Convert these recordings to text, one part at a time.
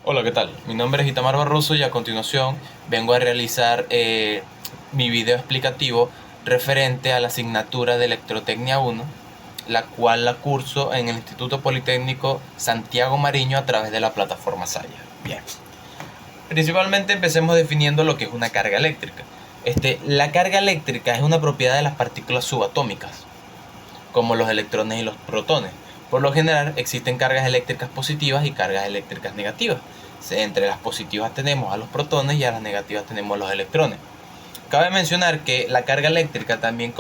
Hola, ¿qué tal? Mi nombre es Itamar Barroso y a continuación vengo a realizar mi video explicativo referente a la asignatura de Electrotecnia 1, la cual la curso en el Instituto Politécnico Santiago Mariño a través de la plataforma Saya. Bien. Principalmente empecemos definiendo lo que es una carga eléctrica. La carga eléctrica es una propiedad de las partículas subatómicas, como los electrones y los protones. Por lo general existen cargas eléctricas positivas y cargas eléctricas negativas. Entre las positivas tenemos a los protones y a las negativas tenemos a los electrones. Cabe mencionar que la carga eléctrica también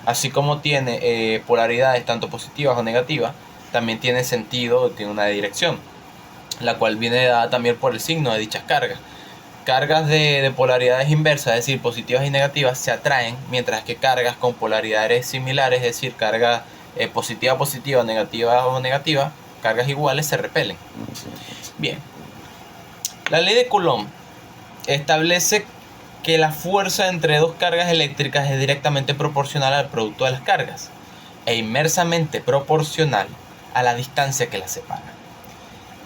así como tiene polaridades tanto positivas o negativas, también tiene sentido, tiene una dirección, la cual viene dada también por el signo de dichas cargas. Cargas de polaridades inversas, es decir, positivas y negativas, se atraen, mientras que cargas con polaridades similares, es decir, carga positiva, positiva, negativa o negativa, cargas iguales, se repelen. Bien, la ley de Coulomb establece que la fuerza entre dos cargas eléctricas es directamente proporcional al producto de las cargas e inversamente proporcional a la distancia que las separa.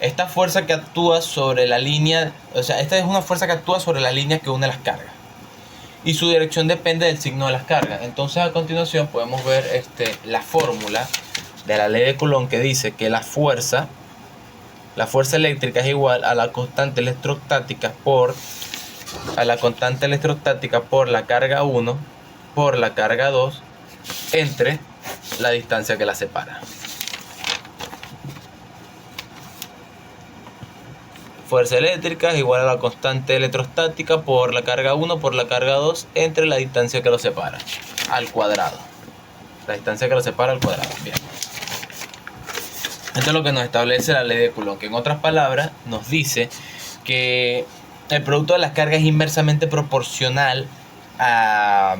Esta fuerza que actúa sobre la línea, esta es una fuerza que actúa sobre la línea que une las cargas y su dirección depende del signo de las cargas. Entonces a continuación podemos ver la fórmula de la ley de Coulomb, que dice que la fuerza eléctrica es igual a la constante electrostática por la carga 1 por la carga 2 entre la distancia que la separa. Fuerza eléctrica es igual a la constante electrostática por la carga 1 por la carga 2 entre la distancia que lo separa al cuadrado. La distancia que lo separa al cuadrado. Bien. Esto es lo que nos establece la ley de Coulomb, que en otras palabras nos dice que el producto de las cargas es inversamente proporcional a...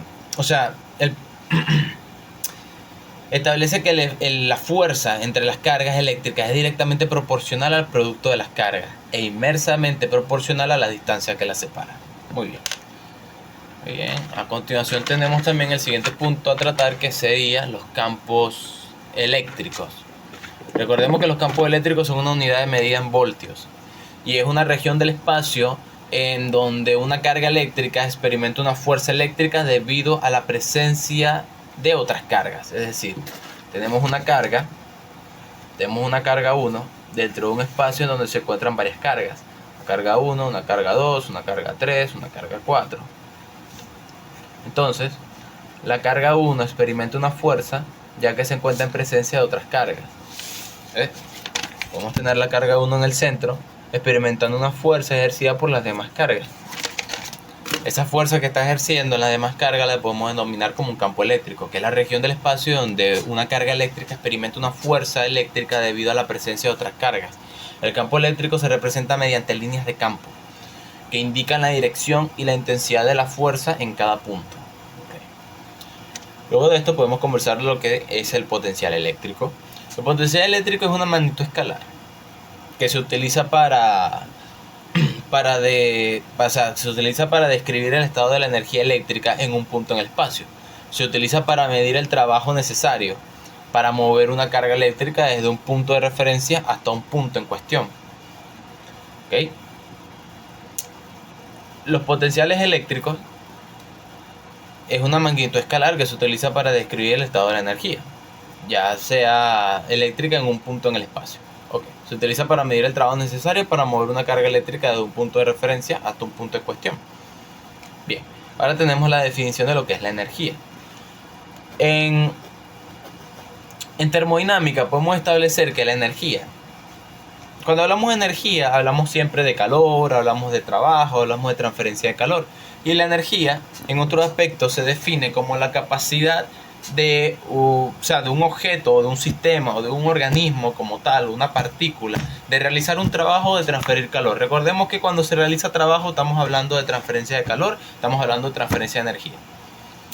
establece que la fuerza entre las cargas eléctricas es directamente proporcional al producto de las cargas e inversamente proporcional a la distancia que las separa. Muy bien. Bien, a continuación tenemos también el siguiente punto a tratar, que serían los campos eléctricos. Recordemos que los campos eléctricos son una unidad de medida en voltios y es una región del espacio en donde una carga eléctrica experimenta una fuerza eléctrica debido a la presencia de otras cargas. Es decir, tenemos una carga 1 dentro de un espacio en donde se encuentran varias cargas. Una carga 1, una carga 2, una carga 3, una carga 4. Entonces, la carga 1 experimenta una fuerza ya que se encuentra en presencia de otras cargas. Podemos tener la carga 1 en el centro experimentando una fuerza ejercida por las demás cargas. Esa fuerza que está ejerciendo las demás cargas la podemos denominar como un campo eléctrico, que es la región del espacio donde una carga eléctrica experimenta una fuerza eléctrica debido a la presencia de otras cargas. El campo eléctrico se representa mediante líneas de campo que indican la dirección y la intensidad de la fuerza en cada punto. Luego de esto podemos conversar lo que es el potencial eléctrico. El potencial eléctrico es una magnitud escalar que se utiliza para describir el estado de la energía eléctrica en un punto en el espacio. Se utiliza para medir el trabajo necesario para mover una carga eléctrica desde un punto de referencia hasta un punto en cuestión. ¿Okay? Los potenciales eléctricos es una magnitud escalar que se utiliza para describir el estado de la energía, ya sea eléctrica, en un punto en el espacio. Se utiliza para medir el trabajo necesario para mover una carga eléctrica desde un punto de referencia hasta un punto en cuestión. Bien, ahora tenemos la definición de lo que es la energía. En termodinámica podemos establecer que la energía, cuando hablamos de energía, hablamos siempre de calor, hablamos de trabajo, hablamos de transferencia de calor. Y la energía, en otro aspecto, se define como la capacidad de un objeto o de un sistema o de un organismo como tal, una partícula, de realizar un trabajo o de transferir calor. Recordemos que cuando se realiza trabajo estamos hablando de transferencia de calor, estamos hablando de transferencia de energía.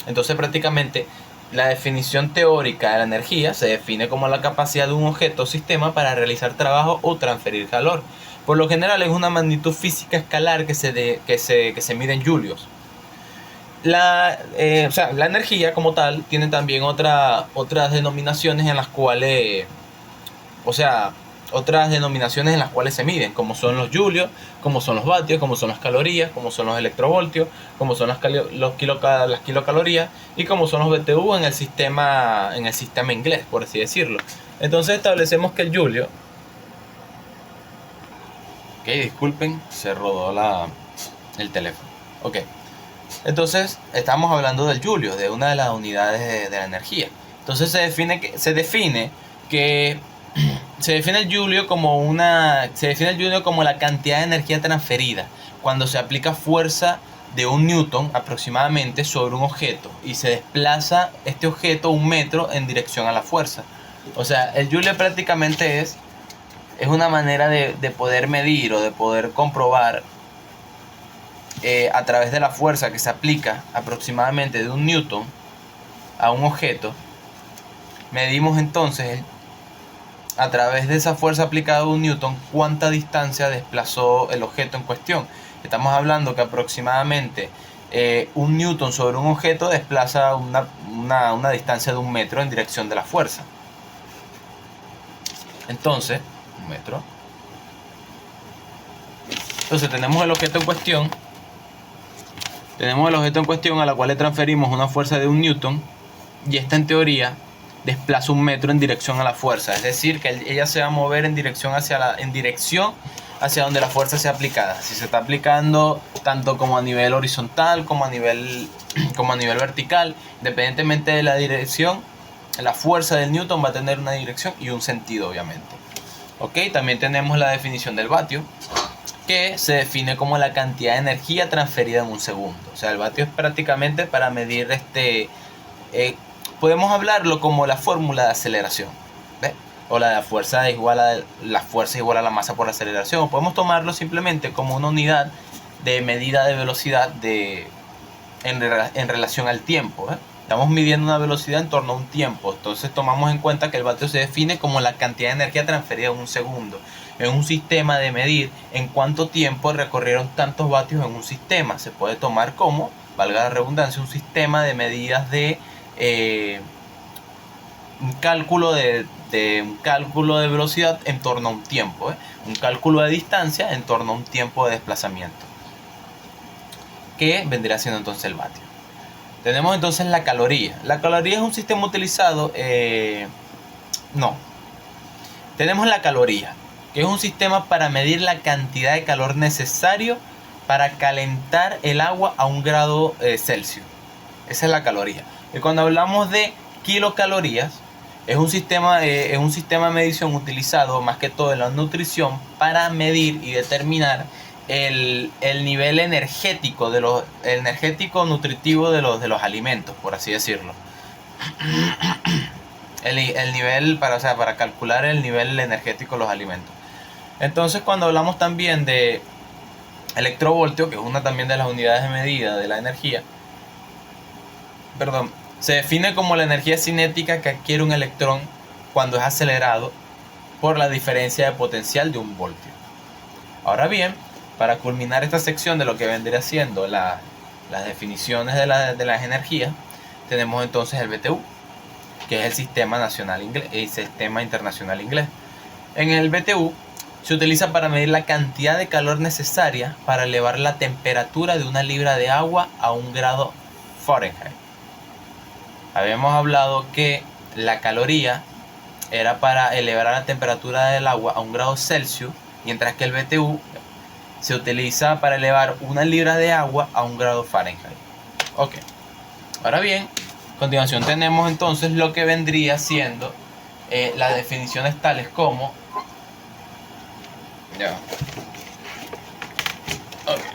Entonces prácticamente la definición teórica de la energía se define como la capacidad de un objeto o sistema para realizar trabajo o transferir calor. Por lo general es una magnitud física escalar que se mide en julios. La energía como tal tiene también otras denominaciones en las cuales, otras denominaciones en las cuales se miden, como son los julios, como son los vatios, como son las calorías, como son los electrovoltios, como son las kilocalorías y como son los BTU en el sistema inglés, por así decirlo. Entonces establecemos que el julio, ok, disculpen, se rodó el teléfono. Ok, entonces estamos hablando del julio, de una de las unidades de la energía. Entonces se define el julio como la cantidad de energía transferida cuando se aplica fuerza de 1 newton aproximadamente sobre un objeto y se desplaza este objeto 1 metro en dirección a la fuerza. O sea, el julio prácticamente es una manera de poder medir o de poder comprobar a través de la fuerza que se aplica aproximadamente de 1 newton a un objeto. Medimos entonces a través de esa fuerza aplicada de 1 newton cuánta distancia desplazó el objeto en cuestión. Estamos hablando que aproximadamente 1 newton sobre un objeto desplaza una distancia de 1 metro en dirección de la fuerza. Entonces, 1 metro. Entonces tenemos el objeto en cuestión. A la cual le transferimos una fuerza de 1 newton. Y esta en teoría desplaza 1 metro en dirección a la fuerza. Es decir, que ella se va a mover en dirección hacia donde la fuerza sea aplicada. Si se está aplicando tanto como a nivel horizontal como a nivel vertical, independientemente de la dirección, la fuerza del newton va a tener una dirección y un sentido, obviamente. Ok, también tenemos la definición del vatio, que se define como la cantidad de energía transferida en un segundo. O sea, el vatio es prácticamente para medir podemos hablarlo como la fórmula de aceleración, ¿ves? O la fuerza igual a la masa por aceleración. O podemos tomarlo simplemente como una unidad de medida de velocidad en relación al tiempo, ¿eh? Estamos midiendo una velocidad en torno a un tiempo. Entonces tomamos en cuenta que el vatio se define como la cantidad de energía transferida en un segundo. En un sistema de medir en cuánto tiempo recorrieron tantos vatios en un sistema. Se puede tomar como, valga la redundancia, un sistema de medidas de un cálculo de velocidad en torno a un tiempo, ¿eh? Un cálculo de distancia en torno a un tiempo de desplazamiento, que vendría siendo entonces el vatio. Tenemos entonces la caloría. La caloría es un sistema utilizado. Tenemos la caloría, que es un sistema para medir la cantidad de calor necesario para calentar el agua a 1 grado Celsius. Esa es la caloría. Y cuando hablamos de kilocalorías, es un sistema de medición utilizado más que todo en la nutrición para medir y determinar el nivel energético nutritivo de los alimentos, por así decirlo. El nivel para calcular el nivel energético de los alimentos. Entonces, cuando hablamos también de electrovoltio, que es una también de las unidades de medida de la energía, se define como la energía cinética que adquiere un electrón cuando es acelerado por la diferencia de potencial de 1 voltio. Ahora bien, para culminar esta sección de lo que vendría siendo las definiciones de las energías, tenemos entonces el BTU, que es el Sistema Internacional Inglés. En el BTU se utiliza para medir la cantidad de calor necesaria para elevar la temperatura de 1 libra de agua a 1 grado Fahrenheit. Habíamos hablado que la caloría era para elevar la temperatura del agua a 1 grado Celsius, mientras que el BTU se utiliza para elevar 1 libra de agua a 1 grado Fahrenheit. Ok. Ahora bien, a continuación tenemos entonces lo que vendría siendo las definiciones tales como...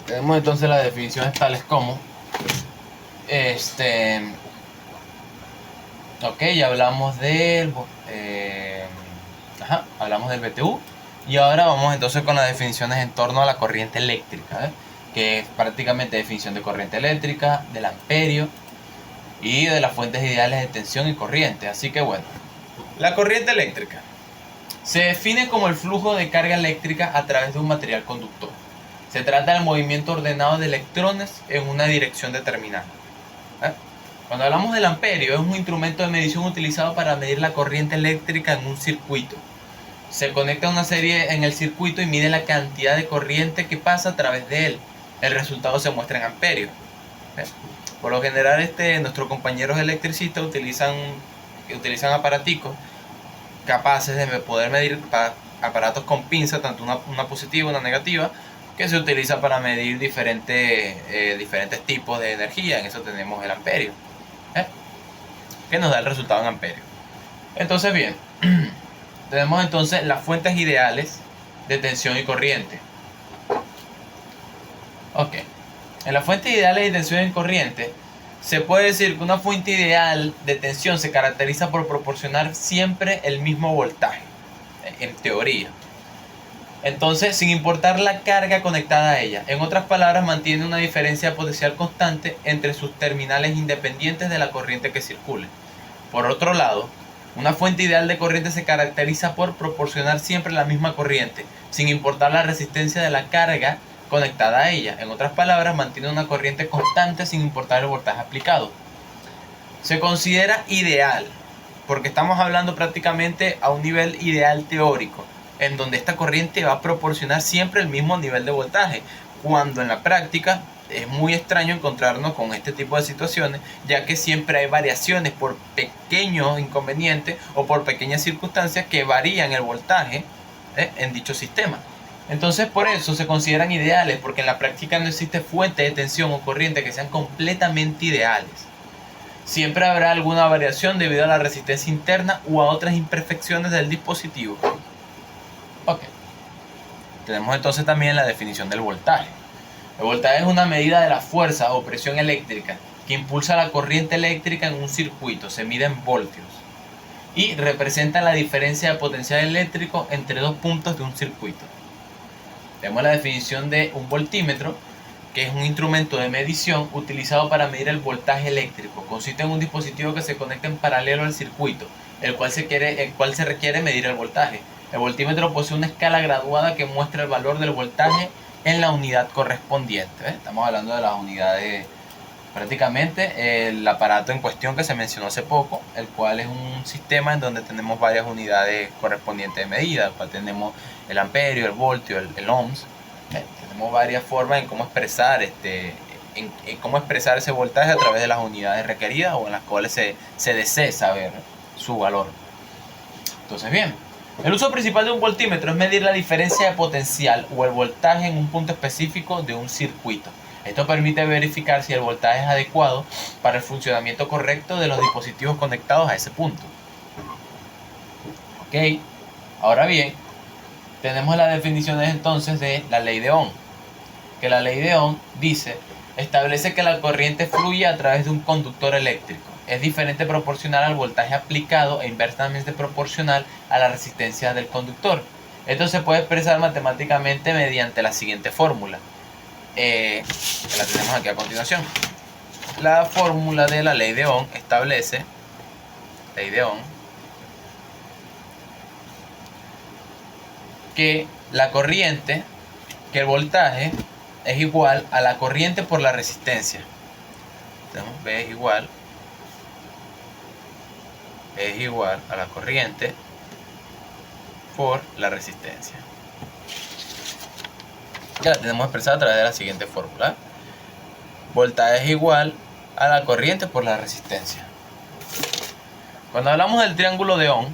Tenemos entonces las definiciones tales como... ya hablamos hablamos del BTU. Y ahora vamos entonces con las definiciones en torno a la corriente eléctrica, que es prácticamente definición de corriente eléctrica, del amperio y de las fuentes ideales de tensión y corriente. Así que bueno, la corriente eléctrica se define como el flujo de carga eléctrica a través de un material conductor. Se trata del movimiento ordenado de electrones en una dirección determinada. Cuando hablamos del amperio, es un instrumento de medición utilizado para medir la corriente eléctrica en un circuito. se conecta a una serie en el circuito y mide la cantidad de corriente que pasa a través de él. El resultado se muestra en amperios. Por lo general, nuestros compañeros electricistas utilizan aparaticos capaces de poder medir, aparatos con pinza, tanto una positiva y una negativa, que se utiliza para medir diferentes tipos de energía. En eso tenemos el amperio, que nos da el resultado en amperios. Entonces, bien, tenemos entonces las fuentes ideales de tensión y corriente. Ok, en las fuentes ideales de tensión y corriente se puede decir que una fuente ideal de tensión se caracteriza por proporcionar siempre el mismo voltaje, en teoría. Entonces, sin importar la carga conectada a ella. En otras palabras, mantiene una diferencia potencial constante entre sus terminales independientes de la corriente que circule. Por otro lado, una fuente ideal de corriente se caracteriza por proporcionar siempre la misma corriente, sin importar la resistencia de la carga conectada a ella. En otras palabras, mantiene una corriente constante sin importar el voltaje aplicado. Se considera ideal, porque estamos hablando prácticamente a un nivel ideal teórico, en donde esta corriente va a proporcionar siempre el mismo nivel de voltaje, cuando en la práctica es muy extraño encontrarnos con este tipo de situaciones, ya que siempre hay variaciones por pequeños inconvenientes o por pequeñas circunstancias que varían el voltaje en dicho sistema. Entonces, por eso se consideran ideales, porque en la práctica no existe fuente de tensión o corriente que sean completamente ideales. Siempre habrá alguna variación debido a la resistencia interna u a otras imperfecciones del dispositivo. Ok. Tenemos entonces también la definición del voltaje. El voltaje es una medida de la fuerza o presión eléctrica que impulsa la corriente eléctrica en un circuito. Se mide en voltios y representa la diferencia de potencial eléctrico entre dos puntos de un circuito. Tenemos la definición de un voltímetro, que es un instrumento de medición utilizado para medir el voltaje eléctrico. Consiste en un dispositivo que se conecta en paralelo al circuito, el cual se requiere medir el voltaje. El voltímetro posee una escala graduada que muestra el valor del voltaje en la unidad correspondiente. Estamos hablando de las unidades, prácticamente el aparato en cuestión que se mencionó hace poco, el cual es un sistema en donde tenemos varias unidades correspondientes de medida, el cual tenemos el amperio, el voltio, el ohms. Tenemos varias formas en cómo expresar ese voltaje a través de las unidades requeridas o en las cuales se desee saber su valor. Entonces, bien, el uso principal de un voltímetro es medir la diferencia de potencial o el voltaje en un punto específico de un circuito. Esto permite verificar si el voltaje es adecuado para el funcionamiento correcto de los dispositivos conectados a ese punto. Ok, ahora bien, tenemos las definiciones entonces de la ley de Ohm. Que la ley de Ohm establece que la corriente fluye a través de un conductor eléctrico. Es diferente proporcional al voltaje aplicado e inversamente proporcional a la resistencia del conductor. Esto se puede expresar matemáticamente mediante la siguiente fórmula, que la tenemos aquí a continuación. La fórmula de la ley de Ohm establece, que el voltaje es igual a la corriente por la resistencia. Entonces, B es igual a la corriente por la resistencia. Ya la tenemos expresada a través de la siguiente fórmula. Voltaje es igual a la corriente por la resistencia. Cuando hablamos del triángulo de Ohm,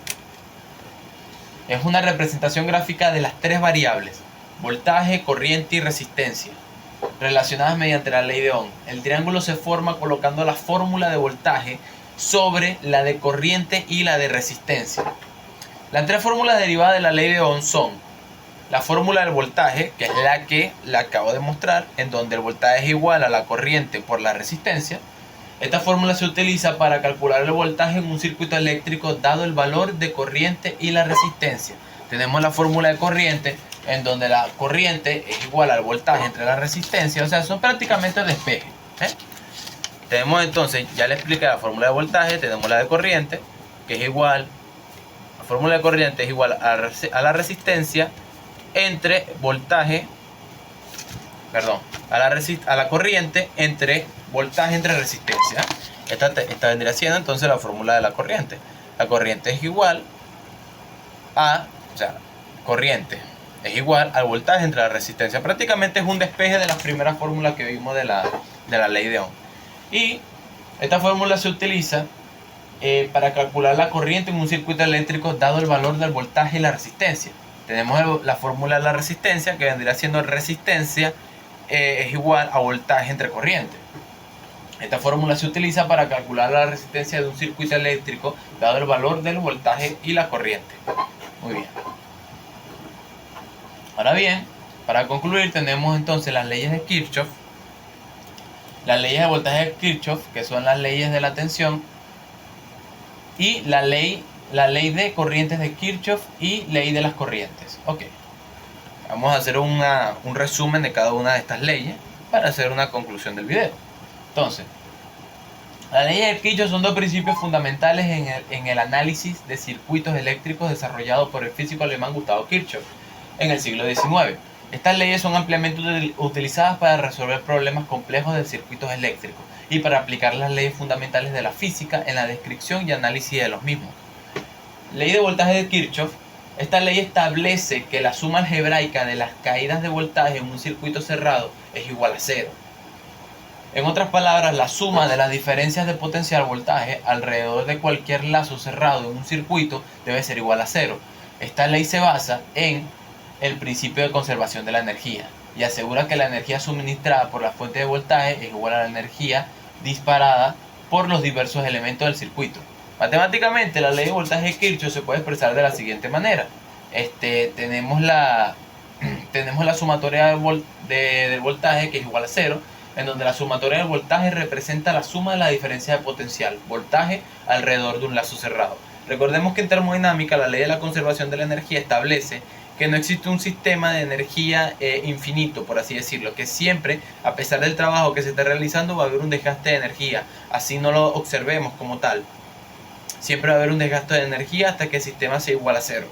es una representación gráfica de las tres variables, voltaje, corriente y resistencia, relacionadas mediante la ley de Ohm. El triángulo se forma colocando la fórmula de voltaje sobre la de corriente y la de resistencia. Las tres fórmulas derivadas de la ley de Ohm son la fórmula del voltaje, que es la que la acabo de mostrar, en donde el voltaje es igual a la corriente por la resistencia. Esta fórmula se utiliza para calcular el voltaje en un circuito eléctrico dado el valor de corriente y la resistencia. Tenemos la fórmula de corriente, en donde la corriente es igual al voltaje entre la resistencia, o sea, son prácticamente despejes. Tenemos entonces, ya le expliqué la fórmula de voltaje, tenemos la de corriente, que es igual, la fórmula de corriente es igual a la resistencia entre voltaje, a la corriente entre voltaje entre resistencia. Esta vendría siendo entonces la fórmula de la corriente. La corriente es igual a o sea, corriente es igual al voltaje entre la resistencia. Prácticamente es un despeje de la primera fórmula que vimos de la ley de Ohm. Y esta fórmula se utiliza para calcular la corriente en un circuito eléctrico dado el valor del voltaje y la resistencia. Tenemos la fórmula de la resistencia, que vendría siendo resistencia es igual a voltaje entre corriente. Esta fórmula se utiliza para calcular la resistencia de un circuito eléctrico dado el valor del voltaje y la corriente. Muy bien. Ahora bien, para concluir tenemos entonces las leyes de Kirchhoff, las leyes de voltaje de Kirchhoff, que son las leyes de la tensión, y la ley de corrientes de Kirchhoff y ley de las corrientes. Ok, vamos a hacer un resumen de cada una de estas leyes para hacer una conclusión del video. Entonces, las leyes de Kirchhoff son dos principios fundamentales en el análisis de circuitos eléctricos desarrollado por el físico alemán Gustavo Kirchhoff en el siglo XIX. Estas leyes son ampliamente utilizadas para resolver problemas complejos de circuitos eléctricos y para aplicar las leyes fundamentales de la física en la descripción y análisis de los mismos. Ley de voltaje de Kirchhoff. Esta ley establece que la suma algebraica de las caídas de voltaje en un circuito cerrado es igual a cero. En otras palabras, la suma de las diferencias de potencial voltaje alrededor de cualquier lazo cerrado en un circuito debe ser igual a cero. Esta ley se basa en el principio de conservación de la energía y asegura que la energía suministrada por la fuente de voltaje es igual a la energía disparada por los diversos elementos del circuito. Matemáticamente, la ley de voltaje de Kirchhoff se puede expresar de la siguiente manera. Tenemos la sumatoria del voltaje, que es igual a cero, en donde la sumatoria del voltaje representa la suma de la diferencia de potencial voltaje alrededor de un lazo cerrado. Recordemos que en termodinámica la ley de la conservación de la energía establece que no existe un sistema de energía infinito, por así decirlo, que siempre, a pesar del trabajo que se esté realizando, va a haber un desgaste de energía, así no lo observemos como tal. Siempre va a haber un desgaste de energía hasta que el sistema sea igual a cero.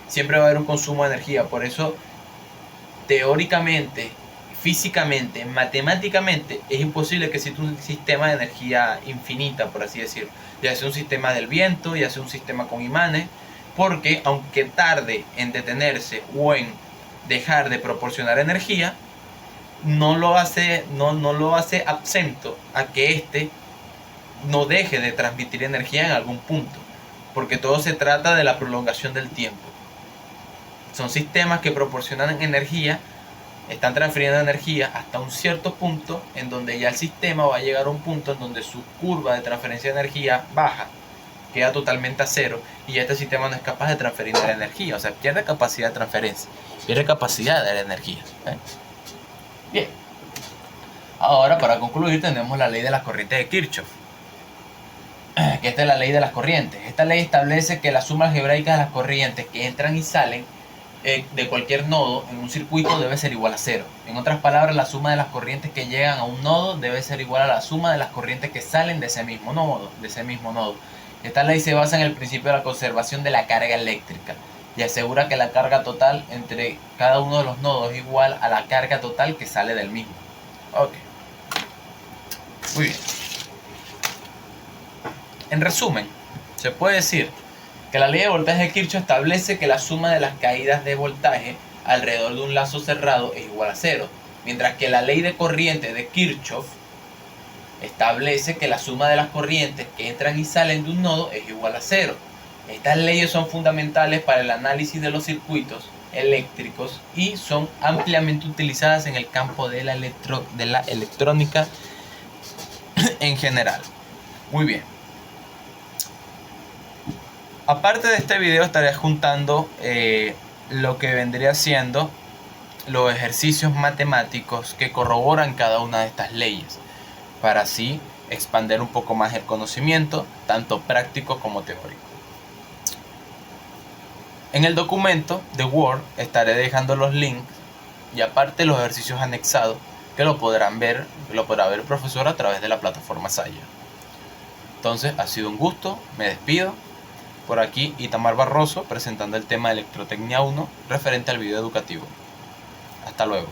Siempre va a haber un consumo de energía, por eso teóricamente, físicamente, matemáticamente es imposible que exista un sistema de energía infinita, por así decirlo, ya sea un sistema del viento, ya sea un sistema con imanes, porque aunque tarde en detenerse o en dejar de proporcionar energía, no lo hace absento a que no deje de transmitir energía en algún punto, porque todo se trata de la prolongación del tiempo. Son sistemas que proporcionan energía, están transfiriendo energía hasta un cierto punto en donde ya el sistema va a llegar a un punto en donde su curva de transferencia de energía baja, queda totalmente a cero y ya este sistema no es capaz de transferir la energía, o sea, pierde capacidad de transferencia, pierde capacidad de la energía. Bien, ahora para concluir tenemos la ley de las corrientes de Kirchhoff, que esta es la ley de las corrientes. Esta ley establece que la suma algebraica de las corrientes que entran y salen de cualquier nodo en un circuito debe ser igual a cero. En otras palabras, la suma de las corrientes que llegan a un nodo debe ser igual a la suma de las corrientes que salen de ese mismo nodo. Esta ley se basa en el principio de la conservación de la carga eléctrica y asegura que la carga total entre cada uno de los nodos es igual a la carga total que sale del mismo. Ok. Muy bien. En resumen, se puede decir que la ley de voltaje de Kirchhoff establece que la suma de las caídas de voltaje alrededor de un lazo cerrado es igual a cero, mientras que la ley de corriente de Kirchhoff establece que la suma de las corrientes que entran y salen de un nodo es igual a cero. Estas leyes son fundamentales para el análisis de los circuitos eléctricos y son ampliamente utilizadas en el campo de la electrónica en general. Muy bien. Aparte de este video estaré juntando lo que vendría siendo los ejercicios matemáticos que corroboran cada una de estas leyes, para así expandir un poco más el conocimiento, tanto práctico como teórico. En el documento de Word estaré dejando los links y aparte los ejercicios anexados que lo podrá ver el profesor a través de la plataforma Saya. Entonces ha sido un gusto, me despido. Por aquí Itamar Barroso presentando el tema de Electrotecnia 1 referente al video educativo. Hasta luego.